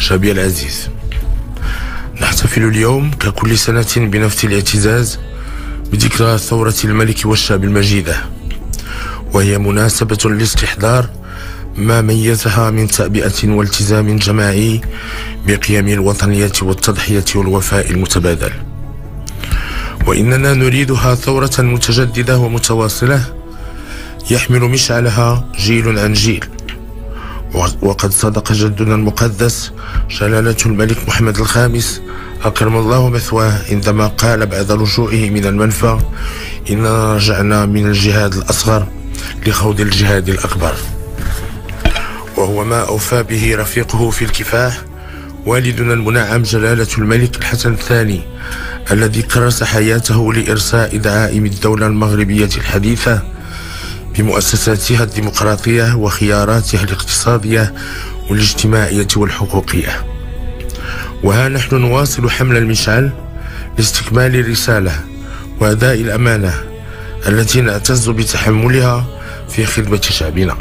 شعبي العزيز، نحتفل اليوم ككل سنة بنفس الاعتزاز بذكرى ثورة الملك والشعب المجيدة، وهي مناسبة لاستحضار ما ميزها من تعبئة والتزام جماعي بقيم الوطنية والتضحية والوفاء المتبادل. وإننا نريدها ثورة متجددة ومتواصلة يحمل مشعلها جيل عن جيل. وقد صدق جدنا المقدس جلالة الملك محمد الخامس أكرم الله مثواه عندما قال بعد رجوعه من المنفى: إننا رجعنا من الجهاد الأصغر لخوض الجهاد الأكبر. وهو ما أوفى به رفيقه في الكفاح والدنا المنعم جلالة الملك الحسن الثاني، الذي كرس حياته لإرساء دعائم الدولة المغربية الحديثة بمؤسساتها الديمقراطية وخياراتها الاقتصادية والاجتماعية والحقوقية. وها نحن نواصل حمل المشعل لاستكمال الرسالة وأداء الأمانة التي نعتز بتحملها في خدمة شعبنا.